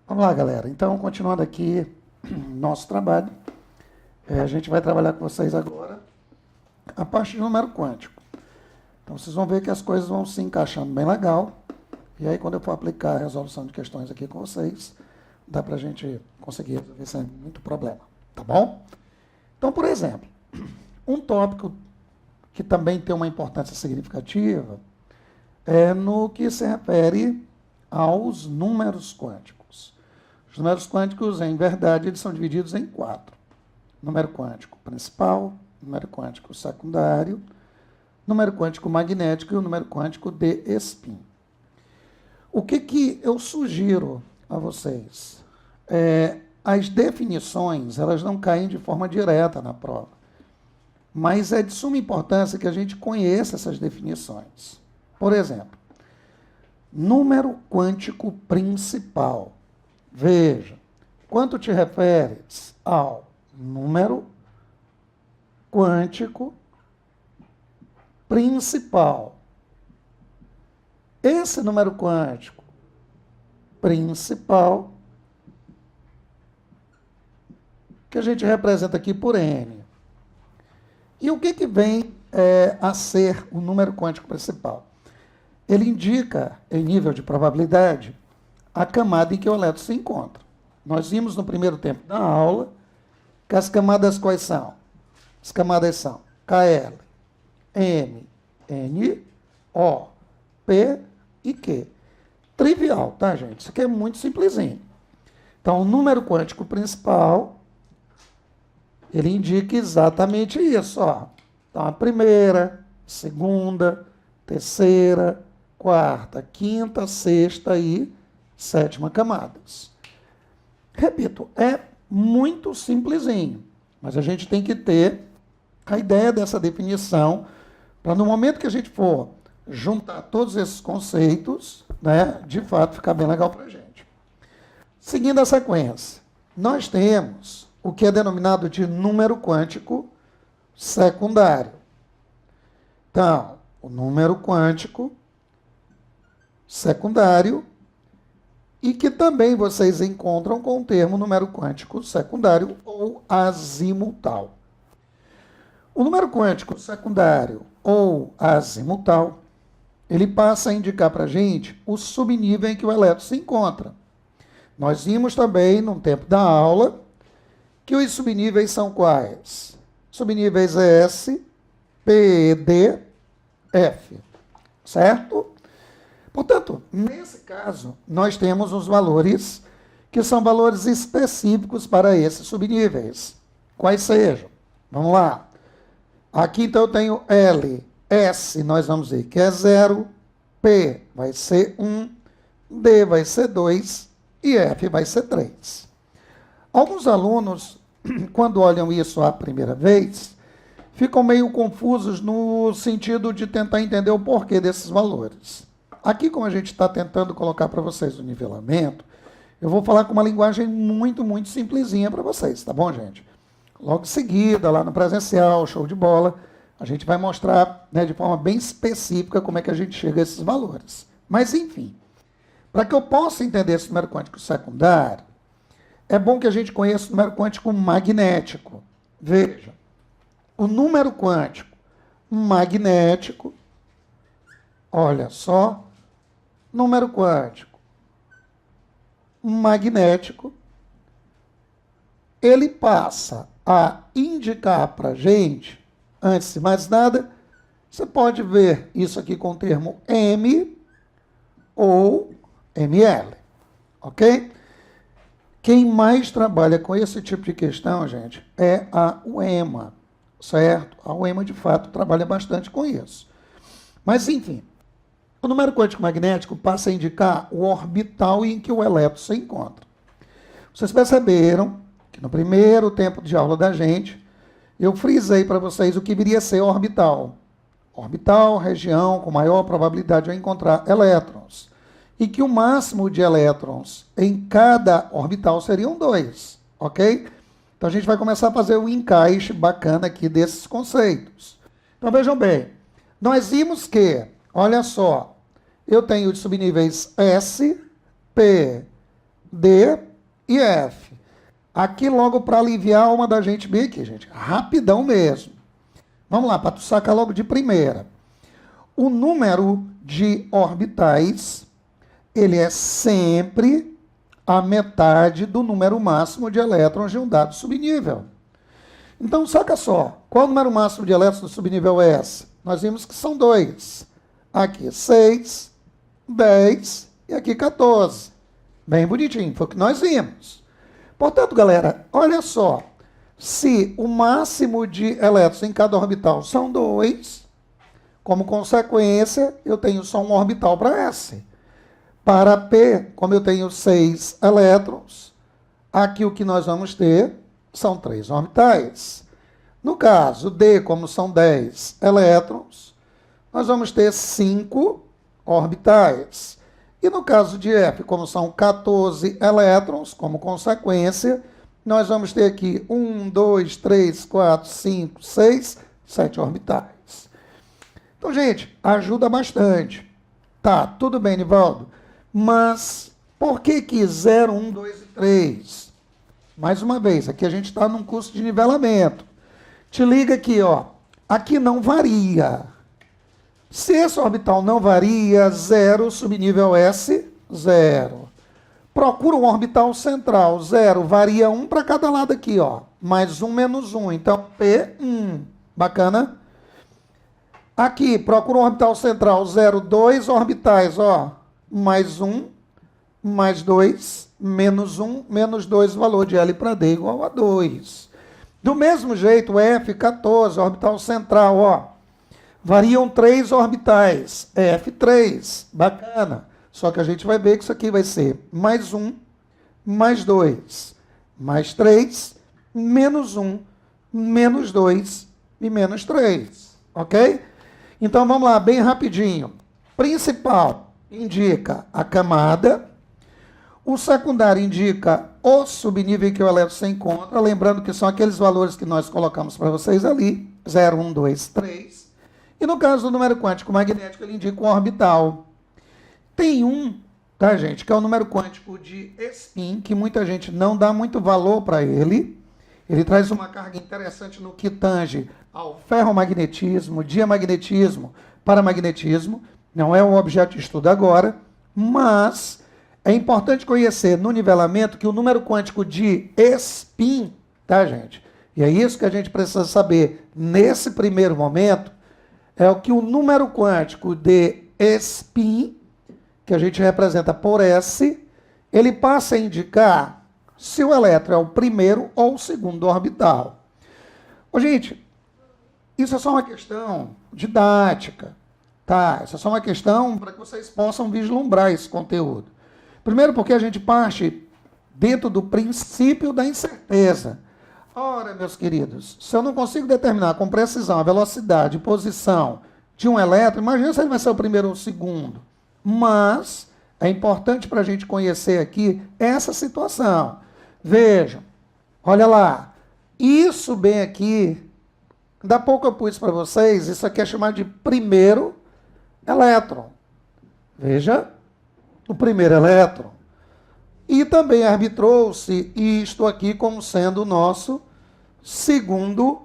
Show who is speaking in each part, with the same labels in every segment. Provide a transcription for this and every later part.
Speaker 1: Vamos lá, galera. Então, continuando aqui nosso trabalho, a gente vai trabalhar com vocês agora a parte de número quântico. Então, vocês vão ver que as coisas vão se encaixando bem legal. E aí, quando eu for aplicar a resolução de questões aqui com vocês, dá para a gente conseguir resolver sem muito problema. Tá bom? Então, por exemplo, um tópico que também tem uma importância significativa é no que se refere aos números quânticos. Os números quânticos, em verdade, eles são divididos em 4. Número quântico principal, número quântico secundário, número quântico magnético e o número quântico de spin. O que eu sugiro a vocês? As definições, elas não caem de forma direta na prova, mas é de suma importância que a gente conheça essas definições. Por exemplo, número quântico principal. Veja, quando te referes ao número quântico principal, esse número quântico principal, que a gente representa aqui por n. E o que vem a ser o número quântico principal? Ele indica, em nível de probabilidade, a camada em que o elétron se encontra. Nós vimos no primeiro tempo da aula que as camadas quais são? As camadas são KL, M, N, O, P e Q. Trivial, tá, gente? Isso aqui é muito simplesinho. Então, o número quântico principal, ele indica exatamente isso, ó. Então, a primeira, segunda, terceira, quarta, quinta, sexta e sétima camadas. Repito, é muito simplesinho, mas a gente tem que ter a ideia dessa definição para no momento que a gente for juntar todos esses conceitos, né, de fato ficar bem legal para a gente. Seguindo a sequência, nós temos o que é denominado de número quântico secundário. Então, o número quântico secundário, e que também vocês encontram com o termo número quântico secundário ou azimutal. O número quântico secundário ou azimutal, ele passa a indicar para a gente o subnível em que o elétron se encontra. Nós vimos também, no tempo da aula, que os subníveis são quais? Subníveis S, P, D, F, certo? Portanto, nesse caso, nós temos os valores que são valores específicos para esses subníveis. Quais sejam? Vamos lá. Aqui, então, eu tenho L, S, nós vamos ver que é 0, P vai ser 1, D vai ser 2 e F vai ser 3. Alguns alunos, quando olham isso a primeira vez, ficam meio confusos no sentido de tentar entender o porquê desses valores. Aqui, como a gente está tentando colocar para vocês o nivelamento, eu vou falar com uma linguagem muito, muito simplesinha para vocês, tá bom, gente? Logo em seguida, lá no presencial, show de bola, a gente vai mostrar, né, de forma bem específica como é que a gente chega a esses valores. Mas, enfim, para que eu possa entender esse número quântico secundário, é bom que a gente conheça o número quântico magnético. Veja, o número quântico magnético, olha só, número quântico magnético, ele passa a indicar para a gente, antes de mais nada, você pode ver isso aqui com o termo M ou ML, ok? Quem mais trabalha com esse tipo de questão, gente, é a UEMA, certo? A UEMA, de fato, trabalha bastante com isso. Mas, enfim, o número quântico magnético passa a indicar o orbital em que o elétron se encontra. Vocês perceberam que no primeiro tempo de aula da gente, eu frisei para vocês o que viria a ser orbital. Orbital, região com maior probabilidade de eu encontrar elétrons. E que o máximo de elétrons em cada orbital seriam 2, ok? Então a gente vai começar a fazer um encaixe bacana aqui desses conceitos. Então vejam bem, nós vimos que, olha só, eu tenho os subníveis S, P, D e F. Aqui logo para aliviar uma da gente bem aqui, gente. Rapidão mesmo. Vamos lá, para tu sacar logo de primeira. O número de orbitais, ele é sempre a metade do número máximo de elétrons de um dado subnível. Então, saca só. Qual o número máximo de elétrons do subnível S? Nós vimos que são 2. Aqui 6, 10 e aqui 14. Bem bonitinho, foi o que nós vimos. Portanto, galera, olha só. Se o máximo de elétrons em cada orbital são 2, como consequência, eu tenho só um orbital para S. Para P, como eu tenho 6 elétrons, aqui o que nós vamos ter são 3 orbitais. No caso D, como são 10 elétrons, nós vamos ter 5 orbitais. E no caso de F, como são 14 elétrons, como consequência, nós vamos ter aqui 1, 2, 3, 4, 5, 6, 7 orbitais. Então, gente, ajuda bastante. Tá, tudo bem, Nivaldo. Mas por que 0, 1, 2 e 3? Mais uma vez, aqui a gente está num curso de nivelamento. Te liga aqui, ó. Aqui não varia. Se esse orbital não varia, 0, subnível S, 0. Procura um orbital central, 0, varia 1 para cada lado aqui, ó. Mais 1 menos 1, então P, 1. Bacana? Aqui, procura um orbital central, 0, 2 orbitais, ó. Mais 1, mais 2, menos 1, menos 2, valor de L para D igual a 2. Do mesmo jeito, F, 14, orbital central, ó. Variam 3 orbitais, F3, bacana. Só que a gente vai ver que isso aqui vai ser mais 1, mais 2, mais 3, menos 1, menos 2 e menos 3, ok? Então vamos lá, bem rapidinho. Principal indica a camada, o secundário indica o subnível em que o elétron se encontra, lembrando que são aqueles valores que nós colocamos para vocês ali, 0, 1, 2, 3. E no caso do número quântico magnético, ele indica o orbital. Tem um, tá, gente, que é o número quântico de spin, que muita gente não dá muito valor para ele. Ele traz uma carga interessante no que tange ao ferromagnetismo, diamagnetismo, paramagnetismo. Não é um objeto de estudo agora, mas é importante conhecer no nivelamento que o número quântico de spin, tá, gente? E é isso que a gente precisa saber nesse primeiro momento, é o que o número quântico de spin, que a gente representa por S, ele passa a indicar se o elétron é o primeiro ou o segundo orbital. Ô, gente, isso é só uma questão didática, tá? Isso é só uma questão para que vocês possam vislumbrar esse conteúdo. Primeiro porque a gente parte dentro do princípio da incerteza. Ora, meus queridos, se eu não consigo determinar com precisão a velocidade e posição de um elétron, imagina se ele vai ser o primeiro ou o segundo. Mas é importante para a gente conhecer aqui essa situação. Vejam, olha lá, isso bem aqui, da pouco eu pus para vocês, isso aqui é chamado de primeiro elétron. Veja, o primeiro elétron. E também arbitrou-se isto aqui como sendo o nosso segundo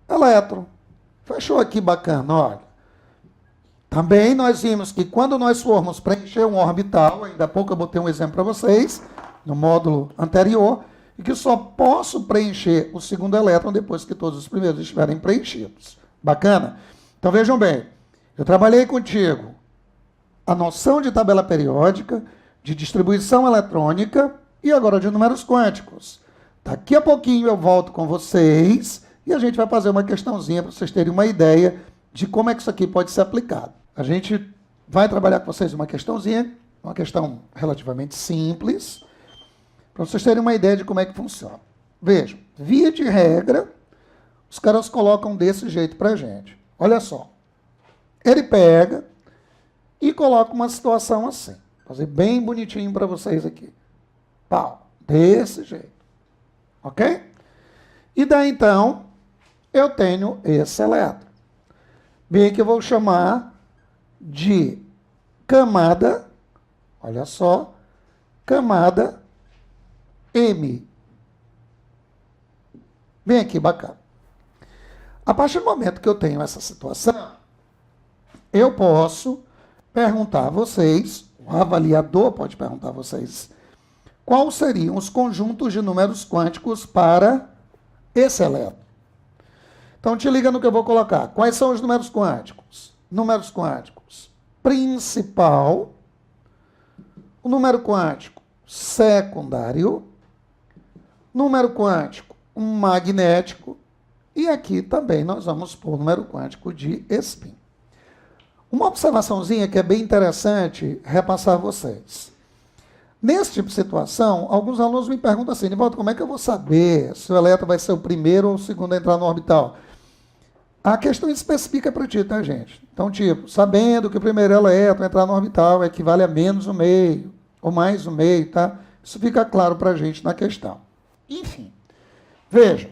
Speaker 1: elétron. Fechou aqui bacana, olha. Também nós vimos que quando nós formos preencher um orbital, ainda há pouco eu botei um exemplo para vocês, no módulo anterior, e que só posso preencher o segundo elétron depois que todos os primeiros estiverem preenchidos. Bacana? Então vejam bem, eu trabalhei contigo a noção de tabela periódica, de distribuição eletrônica e agora de números quânticos. Daqui a pouquinho eu volto com vocês e a gente vai fazer uma questãozinha para vocês terem uma ideia de como é que isso aqui pode ser aplicado. A gente vai trabalhar com vocês uma questãozinha, uma questão relativamente simples, para vocês terem uma ideia de como é que funciona. Vejam, via de regra, os caras colocam desse jeito para a gente. Olha só, ele pega e coloca uma situação assim. Vou fazer bem bonitinho para vocês aqui. Pau, desse jeito. Ok? E daí, então, eu tenho esse elétron. Bem que eu vou chamar de camada, olha só, camada M. Bem aqui, bacana. A partir do momento que eu tenho essa situação, eu posso perguntar a vocês, o avaliador pode perguntar a vocês, quais seriam os conjuntos de números quânticos para esse elétron. Então, te liga no que eu vou colocar. Quais são os números quânticos? Números quânticos principal, o número quântico secundário, número quântico magnético, e aqui também nós vamos pôr o número quântico de spin. Uma observaçãozinha que é bem interessante repassar a vocês. Nesse tipo de situação, alguns alunos me perguntam assim, Nivaldo, como é que eu vou saber se o elétron vai ser o primeiro ou o segundo a entrar no orbital? A questão especifica para ti, tá, gente? Então, tipo, sabendo que o primeiro elétron entrar no orbital equivale a menos o meio, ou mais o meio, tá? Isso fica claro para a gente na questão. Enfim, veja,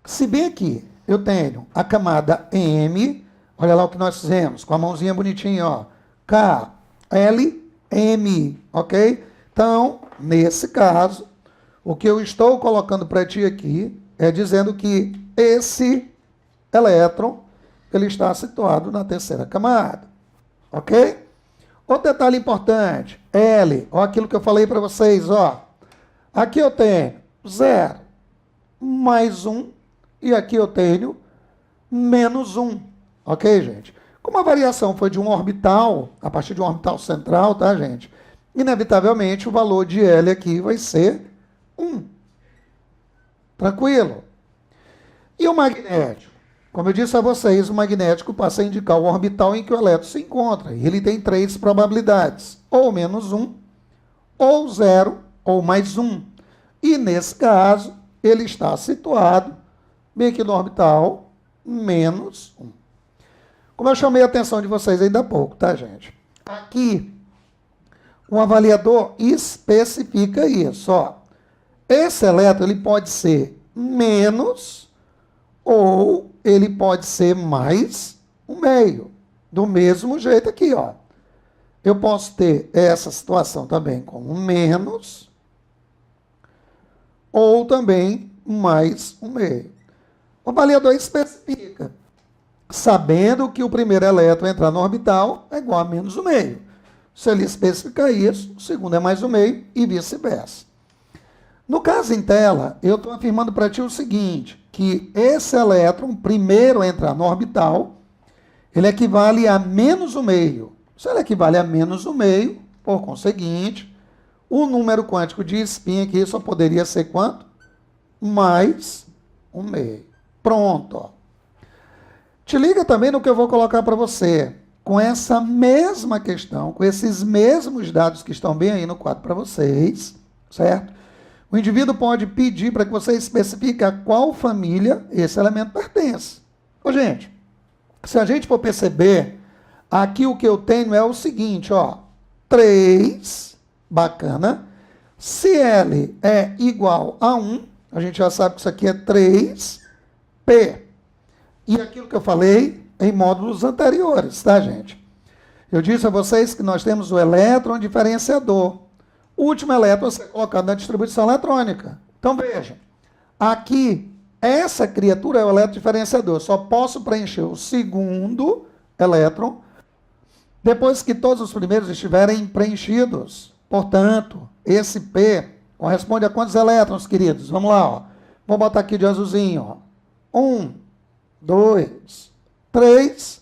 Speaker 1: se bem aqui eu tenho a camada M, olha lá o que nós fizemos, com a mãozinha bonitinha, ó, K, L, M, ok? Então, nesse caso, o que eu estou colocando para ti aqui é dizendo que esse elétron, ele está situado na terceira camada, ok? Outro detalhe importante, L, ó, aquilo que eu falei para vocês, ó, aqui eu tenho 0, mais 1, e aqui eu tenho menos 1, ok, gente? Como a variação foi de um orbital, a partir de um orbital central, tá, gente? Inevitavelmente, o valor de L aqui vai ser 1. Tranquilo? E o magnético? Como eu disse a vocês, o magnético passa a indicar o orbital em que o elétron se encontra. E ele tem 3 probabilidades, ou menos 1, ou 0, ou mais 1. E, nesse caso, ele está situado bem aqui no orbital menos 1. Como eu chamei a atenção de vocês ainda há pouco, tá, gente? Aqui, o avaliador especifica isso, ó. Esse elétron, ele pode ser menos ou ele pode ser mais um meio. Do mesmo jeito aqui, ó. Eu posso ter essa situação também como menos ou também mais um meio. O avaliador especifica, sabendo que o primeiro elétron entrar no orbital é igual a menos um meio. Se ele especificar isso, o segundo é mais um meio e vice-versa. No caso em tela, eu estou afirmando para ti o seguinte, que esse elétron, primeiro a entrar no orbital, ele equivale a menos um meio. Se ele equivale a menos um meio, por conseguinte, o número quântico de spin aqui só poderia ser quanto? Mais um meio. Pronto. Ó. Te liga também no que eu vou colocar para você. Com essa mesma questão, com esses mesmos dados que estão bem aí no quadro para vocês, certo? O indivíduo pode pedir para que você especifique a qual família esse elemento pertence. Ô, gente, se a gente for perceber, aqui o que eu tenho é o seguinte, ó, 3, bacana, se L é igual a 1, a gente já sabe que isso aqui é 3P. E aquilo que eu falei em módulos anteriores, tá, gente? Eu disse a vocês que nós temos o elétron diferenciador. O último elétron a ser colocado na distribuição eletrônica. Então, veja, aqui, essa criatura é o elétron diferenciador. Só posso preencher o segundo elétron depois que todos os primeiros estiverem preenchidos. Portanto, esse P corresponde a quantos elétrons, queridos? Vamos lá, ó. Vou botar aqui de azulzinho, ó. 1, 2, 3,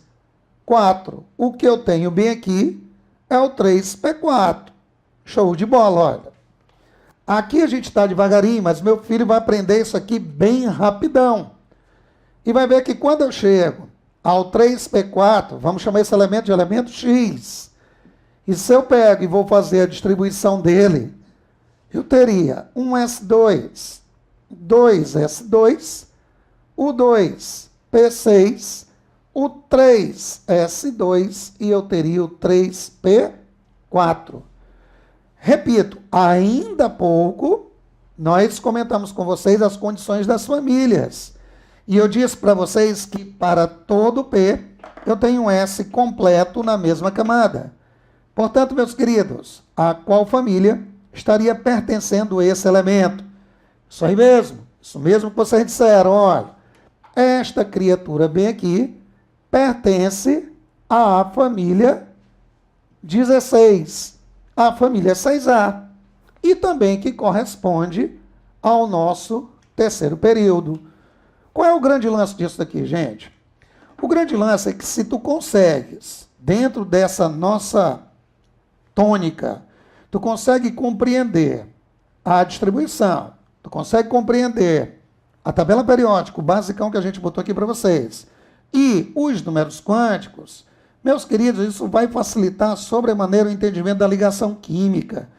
Speaker 1: 4. O que eu tenho bem aqui é o 3P4. Show de bola, olha. Aqui a gente está devagarinho, mas meu filho vai aprender isso aqui bem rapidão. E vai ver que quando eu chego ao 3P4, vamos chamar esse elemento de elemento X. E se eu pego e vou fazer a distribuição dele, eu teria um S2, 2S2, o 2P6, o 3S2 e eu teria o 3P4. Repito, ainda há pouco, nós comentamos com vocês as condições das famílias. E eu disse para vocês que para todo P, eu tenho um S completo na mesma camada. Portanto, meus queridos, a qual família estaria pertencendo a esse elemento. Isso mesmo que vocês disseram, olha, esta criatura bem aqui pertence à família 16, à família 6A, e também que corresponde ao nosso terceiro período. Qual é o grande lance disso daqui, gente? O grande lance é que se tu consegues, dentro dessa nossa tônica, tu consegue compreender a distribuição, tu consegue compreender a tabela periódica, o basicão que a gente botou aqui para vocês, e os números quânticos, meus queridos, isso vai facilitar sobremaneira o entendimento da ligação química.